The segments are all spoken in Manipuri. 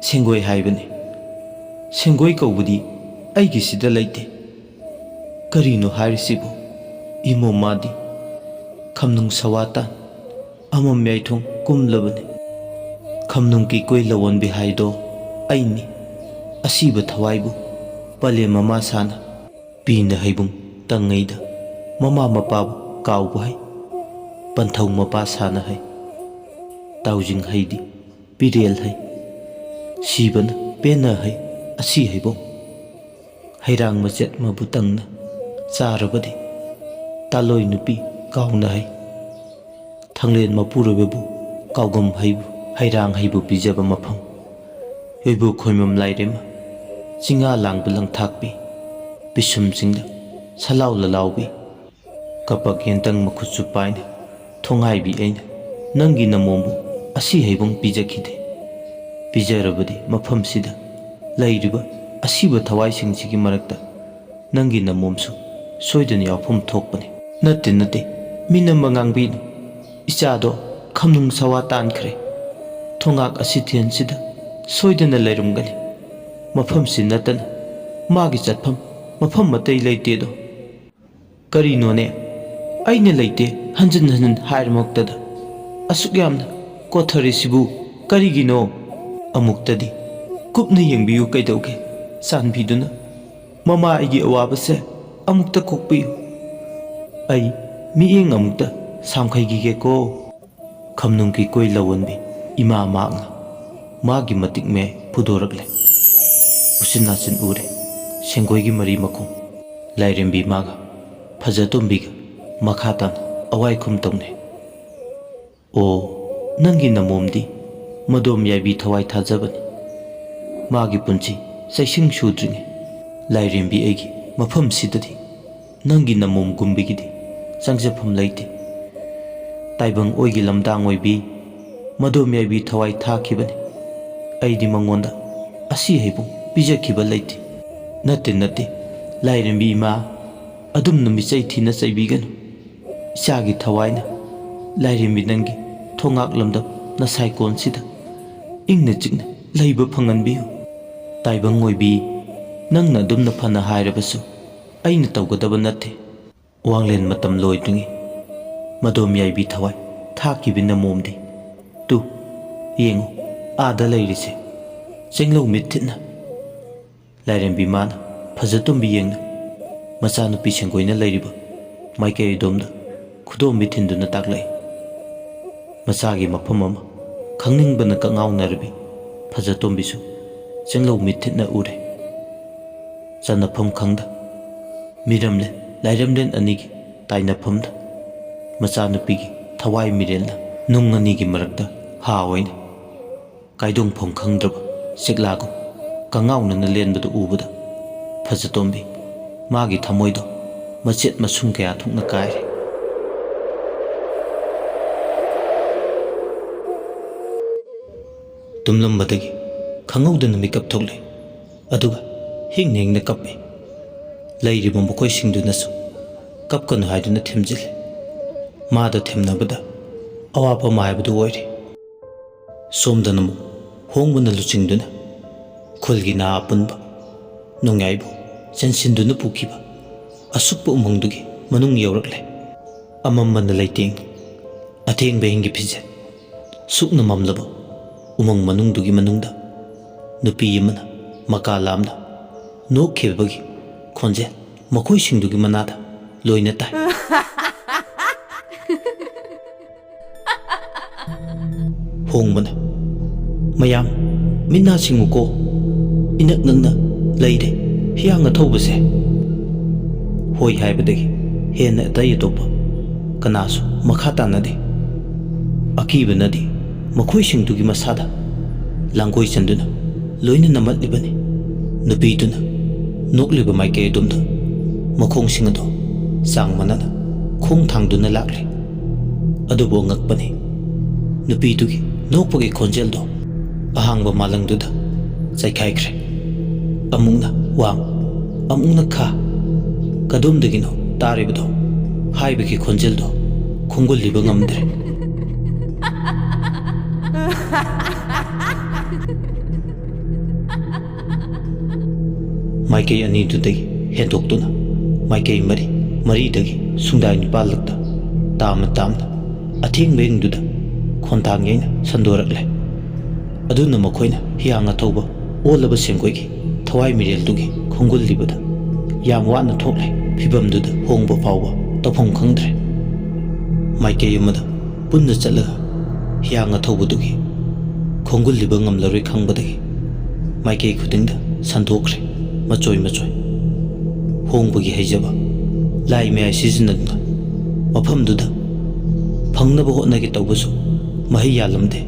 ꯁꯦꯡꯒꯣꯏ ꯍꯥꯏꯕꯅꯤ ꯁꯦꯡꯒꯣꯏ ꯀꯧꯕꯗꯤ ꯑꯩꯒꯤꯁꯤꯗ ꯂꯩꯇꯦ ꯀꯔꯤꯅꯣ ꯍꯥꯏꯔꯤꯁꯤꯕꯨ ꯏꯃꯣ ꯃꯥꯗꯤ ꯈꯝꯅꯨꯡ ꯁꯋꯥꯇꯥꯟ ꯑꯃꯝ ꯌꯥꯏꯊꯣꯡ ꯀꯨꯝꯂꯕꯅꯤ ꯈꯝꯅꯨꯡꯒꯤ ꯀꯣꯏ ꯂꯋꯣꯟꯕꯤ ꯍꯥꯏꯗꯣ ꯑꯩꯅꯤ ꯑꯁꯤꯕ ꯊꯋꯥꯏꯕꯨ ꯄꯂꯦꯝ ꯃꯃꯥ ꯁꯥꯅ ꯄꯤꯅ ꯍꯩꯕꯨꯡ ꯇꯪꯉꯩꯗ ꯃꯃꯥ ꯃꯄꯥꯕꯨ ꯀꯥꯎꯕ ꯍꯩ ꯄꯟꯊꯧ ꯃꯄꯥ ꯁꯥꯅ ꯍꯩ ꯇꯥꯎꯖꯤꯡ ꯍꯩꯗꯤ ꯄꯤꯔꯦꯜ ꯍꯩ ꯁꯤꯕꯅ ꯄꯦꯟꯅ ꯍꯩ ꯑꯁꯤ ꯍꯩꯕꯣꯡ ꯍꯩꯔꯥꯡ ꯃꯆꯦꯠ ꯃꯕꯨ ꯇꯪꯅ ꯆꯥꯔꯕꯗꯤ ꯇꯥꯂꯣꯏ ꯅꯨꯄꯤ ꯀꯥꯎꯅ ꯍꯩ ꯊꯪꯂꯦꯟ ꯃꯄꯨꯔꯣꯏꯕꯕꯨ ꯀꯥꯎꯒꯝ ꯍꯩꯕꯨ ꯍꯩꯔꯥꯡ ꯍꯩꯕꯨ ꯄꯤꯖꯕ ꯃꯐꯝ ꯌꯣꯏꯕꯨ ꯈꯣꯏꯃꯝ ꯂꯥꯏꯔꯦꯝ ꯆꯤꯡꯉꯥ ꯂꯥꯡꯕ ꯂꯪꯊꯥꯛꯄꯤ ꯄꯤꯁꯨꯝꯁꯤꯡꯗ ꯁꯂꯥꯎ ꯂꯂꯥꯎꯕꯤ ꯀꯄꯛ ꯌꯦꯟꯇꯪ ꯃꯈꯨꯠꯁꯨ ꯄꯥꯏꯅ ꯊꯣꯡꯉꯥꯏꯕꯤ ꯑꯩꯅ ꯅꯪꯒꯤ ꯅꯃꯣꯝꯕꯨ ꯑꯁꯤ ꯍꯩꯕꯣꯡ ꯄꯤꯖꯈꯤꯗꯦ ꯄꯤꯖꯔꯕꯗꯤ ꯃꯐꯝꯁꯤꯗ ꯂꯩꯔꯤꯕ ꯑꯁꯤꯕ ꯊꯋꯥꯏꯁꯤꯡꯁꯤꯒꯤ ꯃꯔꯛꯇ ꯅꯪꯒꯤ ꯅꯃꯣꯝꯁꯨ ꯁꯣꯏꯗꯅ ꯌꯥꯎꯐꯝ ꯊꯣꯛꯄꯅꯤ ꯅꯠꯇꯦ ꯃꯤꯅꯝꯕ ꯉꯥꯡꯕꯤꯅꯨ ꯏꯆꯥꯗꯣ ꯈꯝꯅꯨꯡ ꯁꯋꯥ ꯇꯥꯟꯈ꯭ꯔꯦ ꯊꯣꯉꯥꯛ ꯑꯁꯤꯊꯦꯟꯁꯤꯗ ꯁꯣꯏꯗꯅ ꯂꯩꯔꯝꯒꯅꯤ ꯃꯐꯝꯁꯤ ꯅꯠꯇꯅ ꯃꯥꯒꯤ ꯆꯠꯐꯝ ꯃꯐꯝ ꯑꯇꯩ ꯂꯩꯇꯦꯗꯣ ꯀꯔꯤꯅꯣꯅꯦ ꯑꯩꯅ ꯂꯩꯇꯦ ꯍꯟꯖꯤꯟ ꯍꯥꯏꯔꯃꯛꯇꯗ ꯑꯁꯨꯛ ꯌꯥꯝꯅ ꯀꯣꯊꯔꯤꯁꯤꯕꯨ ꯀꯔꯤꯒꯤꯅꯣ ꯑꯃꯨꯛꯇꯗꯤ ꯀꯨꯞꯅ ꯌꯦꯡꯕꯤꯌꯨ ꯀꯩꯗꯧꯒꯦ ꯆꯥꯟꯕꯤꯗꯨꯅ ꯃꯃꯥ ꯑꯩꯒꯤ ꯑꯋꯥꯕꯁꯦ ꯑꯃꯨꯛꯇ ꯀꯣꯛꯄꯤꯌꯨ ꯑꯩ ꯃꯤꯠꯌꯦꯡ ꯑꯃꯨꯛꯇ ꯁꯥꯝꯈꯩꯒꯤꯒꯦꯀꯣ ꯈꯝꯅꯨꯡꯒꯤ ꯀꯣꯏ ꯂꯋꯣꯟꯕꯤ ꯏꯃꯥ ꯃꯍꯥꯛꯅ ꯃꯥꯒꯤ ꯃꯇꯤꯛ ꯃꯌꯥꯏ ꯐꯨꯗꯣꯔꯛꯂꯦ ꯎꯆꯤꯟ ꯅꯥꯆꯤꯟ ꯎꯔꯦ ꯁꯦꯡꯒꯣꯏꯒꯤ ꯃꯔꯤ ꯃꯈꯣꯡ ꯂꯥꯏꯔꯦꯝꯕꯤ ꯃꯥꯒ ꯐꯖꯇꯣꯝꯕꯤꯒ ꯃꯈꯥ ꯇꯥꯅ ꯑꯋꯥꯏꯈꯨꯝ ꯇꯧꯅꯩ ꯑꯣ ꯅꯪꯒꯤ ꯅꯃꯣꯝꯗꯤ ꯃꯗꯣꯝ ꯌꯥꯏꯕꯤ ꯊꯋꯥꯏ ꯊꯥꯖꯕꯅꯤ ꯃꯥꯒꯤ ꯄꯨꯟꯁꯤ ꯆꯩꯁꯤꯡ ꯁꯨꯗ꯭ꯔꯤꯉꯩ ꯂꯥꯏꯔꯦꯝꯕꯤ ꯑꯩꯒꯤ ꯃꯐꯝꯁꯤꯗꯗꯤ ꯅꯪꯒꯤ ꯅꯃꯣꯝ ꯒꯨꯝꯕꯤꯒꯤꯗꯤ ꯆꯪꯖꯐꯝ ꯂꯩꯇꯦ ꯇꯥꯏꯕꯪ ꯑꯣꯏꯒꯤ ꯂꯝꯗꯥꯡ ꯑꯣꯏꯕꯤ ꯃꯗꯣꯝ ꯌꯥꯏꯕꯤ ꯊꯋꯥꯏ ꯊꯥꯈꯤꯕꯅꯤ ꯑꯩꯗꯤ ꯃꯉꯣꯟꯗ ꯑꯁꯤ ꯍꯩꯕꯨꯡ ꯄꯤꯖꯈꯤꯕ ꯂꯩꯇꯦ ꯅꯠꯇꯦ ꯂꯥꯏꯔꯦꯝꯕꯤ ꯏꯃꯥ ꯑꯗꯨꯝꯅ ꯃꯤꯆꯩ ꯊꯤꯅ ꯆꯩꯕꯤꯒꯅꯨ ꯏꯆꯥꯒꯤ ꯊꯋꯥꯏꯅ ꯂꯥꯏꯔꯦꯝꯕꯤ ꯅꯪꯒꯤ ꯊꯣꯉꯥꯛ ꯂꯝꯗꯝ ꯅꯁꯥꯏꯀꯣꯟꯁꯤꯗ ꯏꯪꯅ ꯆꯤꯛꯅ ꯂꯩꯕ ꯐꯪꯍꯟꯕꯤꯌꯨ ꯇꯥꯏꯕꯪ ꯑꯣꯏꯕꯤ ꯅꯪꯅ ꯑꯗꯨꯝꯅ ꯐꯅ ꯍꯥꯏꯔꯕꯁꯨ ꯑꯩꯅ ꯇꯧꯒꯗꯕ ꯅꯠꯇꯦ ꯋꯥꯡꯂꯦꯟ ꯃꯇꯝ ꯂꯣꯏꯗ꯭ꯔꯤꯉꯩ ꯃꯗꯣꯝ ꯌꯥꯏꯕꯤ ꯊꯋꯥꯏ ꯊꯥꯈꯤꯕꯤ ꯅꯃꯣꯝꯗꯤ ꯇꯨ ꯌꯦꯡꯉꯨ ꯑꯥꯗ ꯂꯩꯔꯤꯁꯦ ꯆꯦꯡꯂꯧ ꯃꯤꯠ ꯊꯤꯠꯅ ꯂꯥꯏꯔꯦꯝꯕꯤ ꯃꯥꯅ ꯐꯖꯇꯣꯝꯕꯤ ꯌꯦꯡꯅ ꯃꯆꯥꯅꯨꯄꯤ ꯁꯦꯡꯒꯣꯏꯅ ꯂꯩꯔꯤꯕ ꯃꯥꯏꯀꯩ ꯑꯗꯣꯝꯗ ꯈꯨꯗꯣꯝꯕꯤ ꯊꯤꯟꯗꯨꯅ ꯇꯥꯛꯂꯛꯏ ꯃꯆꯥꯒꯤ ꯃꯐꯝ ꯑꯃ ꯈꯪꯅꯤꯡꯕꯅ ꯀꯉꯥꯎꯅꯔꯕꯤ ꯐꯖꯇꯣꯝꯕꯤꯁꯨ ꯆꯦꯡꯂꯧ ꯃꯤꯠ ꯊꯤꯠꯅ ꯎꯔꯦ ꯆꯟꯅꯐꯝ ꯈꯪꯗ ꯃꯤꯔꯝꯂꯦꯟ ꯂꯥꯏꯔꯦꯝꯂꯦꯟ ꯑꯅꯤꯒꯤ ꯇꯥꯏꯅꯐꯝꯗ ꯃꯆꯥꯅꯨꯄꯤꯒꯤ ꯊꯋꯥꯏ ꯃꯤꯔꯦꯜꯅ ꯅꯨꯡ ꯑꯅꯤꯒꯤ ꯃꯔꯛꯇ ꯍꯥ ꯑꯣꯏꯅ ꯀꯥꯏꯗꯣꯡꯐꯝ ꯈꯪꯗ꯭ꯔꯕ ꯁꯤꯛꯂꯥꯒꯨꯝ ꯀꯉꯥꯎꯅꯅ ꯂꯦꯟꯕꯗꯨ ꯎꯕꯗ ꯐꯖꯇꯣꯝꯕꯤ ꯃꯥꯒꯤ ꯊꯃꯣꯏꯗꯣ ꯃꯆꯦꯠ ꯃꯁꯨꯝ ꯀꯌꯥ ꯊꯣꯛꯅ ꯀꯥꯏꯔꯦ ꯇꯨꯝꯂꯝꯕꯗꯒꯤ ꯈꯪꯍꯧꯗꯅ ꯃꯤꯀꯞ ꯊꯣꯛꯂꯦ ꯑꯗꯨꯒ ꯍꯤꯡꯅ ꯀꯞꯄꯤ ꯂꯩꯔꯤꯕ ꯃꯈꯣꯏꯁꯤꯡꯗꯨꯅꯁꯨ ꯀꯞꯀꯅꯨ ꯍꯥꯏꯗꯨꯅ ꯊꯦꯝꯖꯤꯜꯂꯤ ꯃꯥꯗ ꯊꯦꯝꯅꯕꯗ ꯑꯋꯥꯕ ꯑꯃ ꯍꯥꯏꯕꯗꯨ ꯑꯣꯏꯔꯦ ꯁꯣꯝꯗꯅ ꯑꯃꯨꯛ ꯍꯣꯡꯕꯅ ꯂꯨꯆꯤꯡꯗꯨꯅ ꯈꯨꯜꯒꯤ ꯅꯥ ꯑꯄꯨꯟꯕ ꯅꯣꯡꯌꯥꯏꯕꯨ ꯆꯦꯟꯁꯤꯟꯗꯨꯅ ꯄꯨꯈꯤꯕ ꯑꯁꯨꯛꯄ ꯎꯃꯪꯗꯨꯒꯤ ꯃꯅꯨꯡ ꯌꯧꯔꯛꯂꯦ ꯑꯃꯝꯕꯅ ꯂꯩꯇꯦꯡ ꯑꯊꯦꯡꯕ ꯍꯤꯡꯒꯤ ꯐꯤꯖꯦꯠ ꯁꯨꯛꯅ ꯃꯝꯂꯕ ꯎꯃꯪ ꯃꯅꯨꯡꯗꯨꯒꯤ ꯃꯅꯨꯡꯗ ꯅꯨꯄꯤ ꯑꯃꯅ ꯃꯀꯥ ꯂꯥꯝꯅ ꯅꯣꯛꯈꯤꯕꯒꯤ ꯈꯣꯟꯖꯦꯜ ꯃꯈꯣꯏꯁꯤꯡꯗꯨꯒꯤ ꯃꯅꯥꯗ ꯂꯣꯏꯅ ꯇꯥꯏ ꯍꯣꯡꯕꯅ ꯃꯌꯥꯝ ꯃꯤꯠꯅꯥ ꯁꯤꯡꯉꯨꯀꯣ ꯏꯅꯛ ꯅꯛꯅ ꯂꯩꯔꯦ ꯍꯤꯌꯥꯡ ꯑꯊꯧꯕꯁꯦ ꯍꯣꯏ ꯍꯥꯏꯕꯗꯒꯤ ꯍꯦꯟꯅ ꯑꯇꯩ ꯑꯇꯣꯞꯄ ꯀꯅꯥꯁꯨ ꯃꯈꯥ ꯇꯥꯅꯗꯦ ꯑꯀꯤꯕꯅꯗꯤ ꯃꯈꯣꯏꯁꯤꯡꯗꯨꯒꯤ ꯃꯁꯥꯗ ꯂꯥꯡꯒꯣꯏ ꯆꯟꯗꯨꯅ ꯂꯣꯏꯅ ꯅꯝꯃꯠꯂꯤꯕꯅꯤ ꯅꯨꯄꯤꯗꯨꯅ ꯅꯣꯛꯂꯤꯕ ꯃꯥꯏꯀꯩ ꯑꯗꯣꯝꯗ ꯃꯈꯣꯡꯁꯤꯡ ꯑꯗꯣ ꯆꯥꯡ ꯃꯥꯟꯅꯅ ꯈꯣꯡ ꯊꯥꯡꯗꯨꯅ ꯂꯥꯛꯂꯤ ꯑꯗꯨꯕꯨ ꯑꯉꯛꯄꯅꯤ ꯅꯨꯄꯤꯗꯨꯒꯤ ꯅꯣꯛꯄꯒꯤ ꯈꯣꯟꯖꯦꯜꯗꯣ ꯑꯍꯥꯡꯕ ꯃꯥꯂꯪꯗꯨꯗ ꯆꯩꯈꯥꯏꯈ꯭ꯔꯦ ꯑꯃꯨꯛꯅ ꯋꯥꯡ ꯑꯃꯨꯛꯅ ꯈꯥ ꯀꯗꯣꯝꯗꯒꯤꯅꯣ ꯇꯥꯔꯤꯕꯗꯣ ꯍꯥꯏꯕꯒꯤ ꯈꯣꯟꯖꯦꯜꯗꯣ ꯈꯣꯡꯒꯨꯜꯂꯤꯕ ꯉꯝꯗ꯭ꯔꯦ ꯃꯥꯏꯀꯩ ꯑꯅꯤꯗꯨꯗꯒꯤ ꯍꯦꯟꯗꯣꯛꯇꯨꯅ ꯃꯥꯏꯀꯩ ꯃꯔꯤꯗꯒꯤ ꯁꯨꯡꯗꯥꯏ ꯅꯤꯄꯥꯜꯂꯛꯇ ꯇꯥꯝꯅ ꯑꯊꯦꯡꯕꯁꯤꯡꯗꯨꯗ ꯈꯣꯟꯊꯥꯡ ꯌꯩꯅ ꯁꯟꯗꯣꯔꯛꯂꯦ꯫ ꯑꯗꯨꯅ ꯃꯈꯣꯏꯅ ꯍꯤꯌꯥꯡ ꯑꯊꯧꯕ ꯑꯣꯜꯂꯕ ꯁꯦꯡꯒꯣꯏꯒꯤ ꯊꯋꯥꯏ ꯃꯤꯔꯦꯜꯗꯨꯒꯤ ꯈꯣꯡꯒꯨꯜꯂꯤꯕꯗ ꯌꯥꯝ ꯋꯥꯅ ꯊꯣꯛꯂꯦ꯫ ꯐꯤꯕꯝꯗꯨꯗ ꯍꯣꯡꯕ ꯐꯥꯎꯕ ꯇꯧꯐꯝ ꯈꯪꯗ꯭ꯔꯦ꯫ ꯃꯥꯏꯀꯩ ꯑꯃꯗ ꯄꯨꯟꯅ ꯆꯠꯂꯒ ꯍꯤꯌꯥꯡ ꯑꯊꯧꯕꯗꯨꯒꯤ ꯈꯣꯡꯒꯨꯜꯂꯤꯕ ꯉꯝꯂꯔꯣꯏ ꯈꯪꯕꯗꯒꯤ ꯃꯥꯏꯀꯩ ꯈꯨꯗꯤꯡꯗ ꯁꯟꯗꯣꯛꯈ꯭ꯔꯦ ꯃꯆꯣꯏ ꯍꯣꯡꯕꯒꯤ ꯍꯩꯖꯕ ꯂꯥꯏ ꯃꯌꯥꯏ ꯁꯤꯖꯤꯟꯅꯗꯨꯅ ꯃꯐꯝꯗꯨꯗ ꯐꯪꯅꯕ ꯍꯣꯠꯅꯒꯦ ꯇꯧꯕꯁꯨ ꯃꯍꯩ ꯌꯥꯜꯂꯝꯗꯦ꯫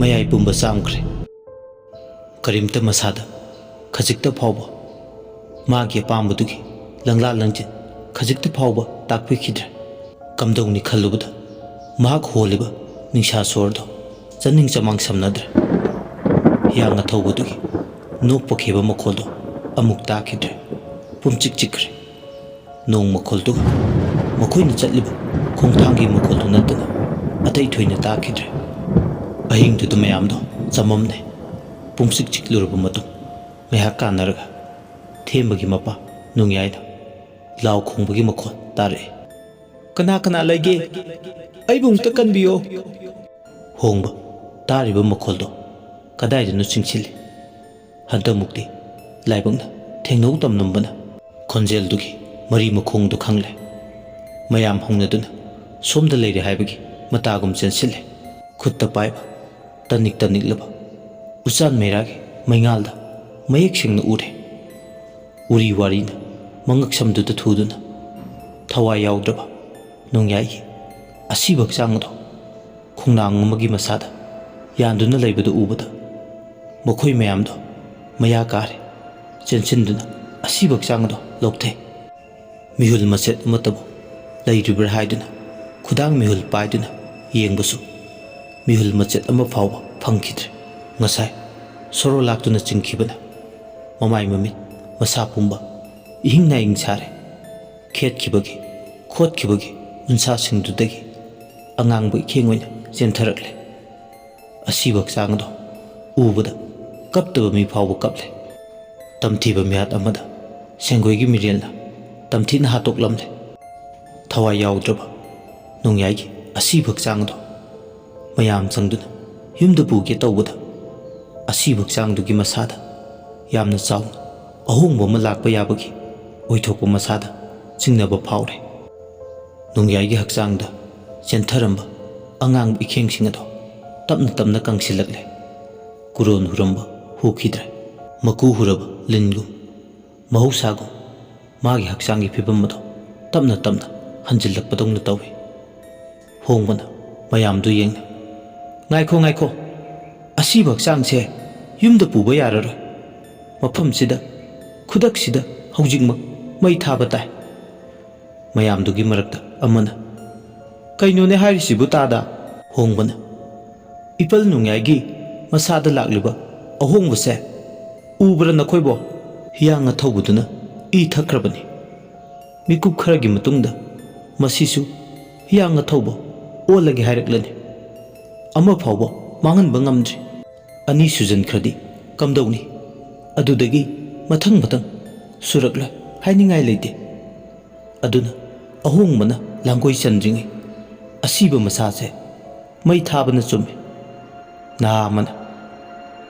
ꯃꯌꯥꯏ ꯄꯨꯝꯕ ꯆꯥꯝꯈ꯭ꯔꯦ꯫ ꯀꯔꯤꯝꯇ ꯃꯁꯥꯗ ꯈꯖꯤꯛꯇ ꯐꯥꯎꯕ ꯃꯥꯒꯤ ꯑꯄꯥꯝꯕꯗꯨꯒꯤ ꯂꯪꯂꯥ ꯂꯪꯖꯤꯟ ꯈꯖꯤꯛꯇ ꯐꯥꯎꯕ ꯇꯥꯛꯄꯤꯈꯤꯗ꯭ꯔꯦ꯫ ꯀꯝꯗꯧꯅꯤ ꯈꯜꯂꯨꯕꯗ ꯃꯍꯥꯛ ꯍꯣꯜꯂꯤꯕ ꯅꯤꯡꯁꯥ ꯁꯣꯔꯗꯣ ꯆꯅꯤꯡ ꯆꯃꯥꯡ ꯁꯝꯅꯗ꯭ꯔꯦ꯫ ꯍꯤꯌꯥꯡ ꯑꯊꯧꯕꯗꯨꯒꯤ ꯅꯣꯛꯄ ꯈꯦꯕ ꯃꯈꯣꯜꯗꯣ ꯑꯃꯨꯛ ꯇꯥꯈꯤꯗ꯭ꯔꯦ꯫ ꯄꯨꯝꯆꯤꯛ ꯆꯤꯛꯈ꯭ꯔꯦ꯫ ꯅꯣꯡ ꯃꯈꯣꯜꯗꯨꯒ ꯃꯈꯣꯏꯅ ꯆꯠꯂꯤꯕ ꯈꯣꯡꯊꯥꯡꯒꯤ ꯃꯈꯣꯜꯗꯨ ꯅꯠꯇꯅ ꯑꯇꯩ ꯊꯣꯏꯅ ꯇꯥꯈꯤꯗ꯭ꯔꯦ꯫ ꯑꯍꯤꯡꯗꯨꯗ ꯃꯌꯥꯝꯗꯣ ꯆꯃꯝꯅꯦ꯫ ꯄꯨꯝꯆꯤꯛ ꯆꯤꯛꯂꯨꯔꯕ ꯃꯇꯨꯡ ꯉꯥꯏꯍꯥꯛ ꯀꯥꯟꯅꯔꯒ ꯊꯦꯝꯕꯒꯤ ꯃꯄꯥ ꯅꯣꯡꯌꯥꯏꯅ ꯂꯥꯎ ꯈꯣꯡꯕꯒꯤ ꯃꯈꯣꯜ ꯇꯥꯔꯛꯏ꯫ ꯀꯅꯥ ꯀꯅꯥ ꯂꯩꯒꯦ? ꯑꯩꯕꯨ ꯑꯃꯨꯛꯇ ꯀꯟꯕꯤꯌꯣ꯫ ꯍꯣꯡꯕ ꯇꯥꯔꯤꯕ ꯃꯈꯣꯜꯗꯣ ꯀꯗꯥꯏꯗꯅꯣ ꯆꯤꯡꯁꯤꯜꯂꯤ꯫ ꯍꯟꯗꯛꯃꯨꯛꯇꯤ ꯂꯥꯏꯕꯛꯅ ꯊꯦꯡꯅꯧ ꯇꯝꯂꯝꯕꯅ ꯈꯣꯟꯖꯦꯜꯗꯨꯒꯤ ꯃꯔꯤ ꯃꯈꯣꯡꯗꯣ ꯈꯪꯂꯦ꯫ ꯃꯌꯥꯝ ꯍꯧꯅꯗꯨꯅ ꯁꯣꯝꯗ ꯂꯩꯔꯦ ꯍꯥꯏꯕꯒꯤ ꯃꯇꯥꯒꯨꯝ ꯆꯦꯟꯁꯤꯜꯂꯦ꯫ ꯈꯨꯠꯇ ꯄꯥꯏꯕ ꯇꯅꯤꯛꯂꯕ ꯎꯆꯥꯟ ꯃꯩꯔꯥꯒꯤ ꯃꯩꯉꯥꯜꯗ ꯃꯌꯦꯛ ꯁꯦꯡꯅ ꯎꯔꯦ꯫ ꯎꯔꯤ ꯋꯥꯔꯤꯅ ꯃꯉꯛꯁꯝꯗꯨꯗ ꯊꯨꯗꯨꯅ ꯊꯋꯥꯏ ꯌꯥꯎꯗ꯭ꯔꯕ ꯅꯣꯡꯌꯥꯏꯒꯤ ꯑꯁꯤꯕ ꯍꯛꯆꯥꯡ ꯑꯗꯣ ꯈꯣꯡꯅꯥꯡ ꯑꯃꯒꯤ ꯃꯁꯥꯗ ꯌꯥꯟꯗꯨꯅ ꯂꯩꯕꯗꯨ ꯎꯕꯗ ꯃꯈꯣꯏ ꯃꯌꯥꯝꯗꯣ ꯃꯌꯥ ꯀꯥꯔꯦ꯫ ꯆꯦꯟꯁꯤꯟꯗꯨꯅ ꯑꯁꯤꯕ ꯍꯛꯆꯥꯡ ꯑꯗꯣ ꯂꯧꯊꯩ꯫ ꯃꯤꯍꯨꯜ ꯃꯆꯦꯠ ꯑꯃꯠꯇꯕꯨ ꯂꯩꯔꯤꯕ꯭ꯔꯥ ꯍꯥꯏꯗꯨꯅ ꯈꯨꯗꯥꯡ ꯃꯤꯍꯨꯜ ꯄꯥꯏꯗꯨꯅ ꯌꯦꯡꯕꯁꯨ ꯃꯤꯍꯨꯜ ꯃꯆꯦꯠ ꯑꯃ ꯐꯥꯎꯕ ꯐꯪꯈꯤꯗ꯭ꯔꯦ꯫ ꯉꯁꯥꯏ ꯁꯣꯔꯣ ꯂꯥꯛꯇꯨꯅ ꯆꯤꯡꯈꯤꯕꯅ ꯃꯃꯥꯏ ꯃꯃꯤꯠ ꯃꯁꯥ ꯄꯨꯝꯕ ꯏꯍꯤꯡ ꯅꯥꯏꯍꯤꯡ ꯁꯥꯔꯦ꯫ ꯈꯣꯠꯈꯤꯕꯒꯤ ꯎꯟꯁꯥꯁꯤꯡꯗꯨꯗꯒꯤ ꯑꯉꯥꯡꯕ ꯏꯈꯦꯡ ꯑꯣꯏꯅ ꯆꯦꯟꯊꯔꯛꯂꯦ꯫ ꯑꯁꯤꯕ ꯍꯛꯆꯥꯡ ꯑꯗꯣ ꯎꯕꯗ ꯀꯞꯇꯕ ꯃꯤ ꯐꯥꯎꯕ ꯀꯞꯂꯦ꯫ ꯇꯝꯊꯤꯕ ꯃꯤꯍꯥꯠ ꯑꯃꯗ ꯁꯦꯡꯒꯣꯏꯒꯤ ꯃꯤꯔꯦꯜꯅ ꯇꯝꯊꯤꯅ ꯍꯥꯠꯇꯣꯛꯂꯝꯂꯦ꯫ ꯊꯋꯥꯏ ꯌꯥꯎꯗ꯭ꯔꯕ ꯅꯣꯡꯌꯥꯏꯒꯤ ꯑꯁꯤꯕ ꯍꯛꯆꯥꯡ ꯑꯗꯣ ꯃꯌꯥꯝ ꯆꯪꯗꯨꯅ ꯌꯨꯝꯗ ꯄꯨꯒꯦ ꯇꯧꯕꯗ ꯑꯁꯤꯕ ꯍꯛꯆꯥꯡꯗꯨꯒꯤ ꯃꯁꯥꯗ ꯌꯥꯝꯅ ꯆꯥꯎꯅ ꯑꯍꯣꯡꯕ ꯑꯃ ꯂꯥꯛꯄ ꯌꯥꯕꯒꯤ ꯑꯣꯏꯊꯣꯛꯄ ꯃꯁꯥꯗ ꯆꯤꯡꯅꯕ ꯐꯥꯎꯔꯦ꯫ ꯅꯣꯡꯌꯥꯏꯒꯤ ꯍꯛꯆꯥꯡꯗ ꯆꯦꯟꯊꯔꯝꯕ ꯑꯉꯥꯡꯕ ꯏꯈꯦꯡꯁꯤꯡ ꯑꯗꯣ ꯇꯞꯅ ꯀꯪꯁꯤꯜꯂꯛꯂꯦ꯫ ꯀꯨꯔꯣꯟ ꯍꯨꯔꯝꯕ ꯍꯨꯈꯤꯗ꯭ꯔꯦ꯫ ꯃꯀꯨ ꯍꯨꯔꯕ ꯂꯤꯟꯒꯨꯝ ꯃꯍꯧꯁꯥꯒꯨꯝ ꯃꯥꯒꯤ ꯍꯛꯆꯥꯡꯒꯤ ꯐꯤꯕꯝ ꯑꯗꯣ ꯇꯞꯅ ꯍꯟꯖꯤꯜꯂꯛꯄꯗꯧꯅ ꯇꯧꯏ꯫ ꯍꯣꯡꯕꯅ ꯃꯌꯥꯝꯗꯨ ꯌꯦꯡꯅ ꯉꯥꯏꯈꯣ ꯑꯁꯤꯕ ꯍꯛꯆꯥꯡꯁꯦ ꯌꯨꯝꯗ ꯄꯨꯕ ꯌꯥꯔꯔꯣꯏ꯫ ꯃꯐꯝꯁꯤꯗ ꯈꯨꯗꯛꯁꯤꯗ ꯍꯧꯖꯤꯛꯃꯛ ꯃꯩ ꯊꯥꯕ ꯇꯥꯏ꯫ ꯃꯌꯥꯝꯗꯨꯒꯤ ꯃꯔꯛꯇ ꯑꯃꯅ ꯀꯩꯅꯣꯅꯦ ꯍꯥꯏꯔꯤꯁꯤꯕꯨ ꯇꯥꯗ? ꯍꯣꯡꯕꯅ ꯏꯄꯜ ꯅꯣꯡꯌꯥꯏꯒꯤ ꯃꯁꯥꯗ ꯂꯥꯛꯂꯤꯕ ꯑꯍꯣꯡꯕꯁꯦ ꯎꯕ꯭ꯔꯥ ꯅꯈꯣꯏꯕꯣ? ꯍꯤꯌꯥꯡ ꯑꯊꯧꯕꯗꯨꯅ ꯏ ꯊꯛꯈ꯭ꯔꯕꯅꯤ꯫ ꯃꯤꯀꯨꯞ ꯈꯔꯒꯤ ꯃꯇꯨꯡꯗ ꯃꯁꯤꯁꯨ ꯍꯤꯌꯥꯡ ꯑꯊꯧꯕ ꯑꯣꯜꯂꯒꯦ ꯍꯥꯏꯔꯛꯂꯅꯤ꯫ ꯑꯃ ꯐꯥꯎꯕ ꯃꯥꯡꯍꯟꯕ ꯉꯝꯗ꯭ꯔꯤ꯫ ꯑꯅꯤ ꯁꯨꯖꯟꯈ꯭ꯔꯗꯤ ꯀꯝꯗꯧꯅꯤ? ꯑꯗꯨꯗꯒꯤ ꯃꯊꯪ ꯁꯨꯔꯛꯂꯣꯏ ꯍꯥꯏꯅꯤꯡꯉꯥꯏ ꯂꯩꯇꯦ꯫ ꯑꯗꯨꯅ ꯑꯍꯣꯡꯕꯅ ꯂꯥꯡꯒꯣꯏ ꯆꯟꯗ꯭ꯔꯤꯉꯩ ꯑꯁꯤꯕ ꯃꯁꯥꯁꯦ ꯃꯩ ꯊꯥꯕꯅ ꯆꯨꯝꯃꯤ꯫ ꯅꯍꯥ ꯑꯃꯅ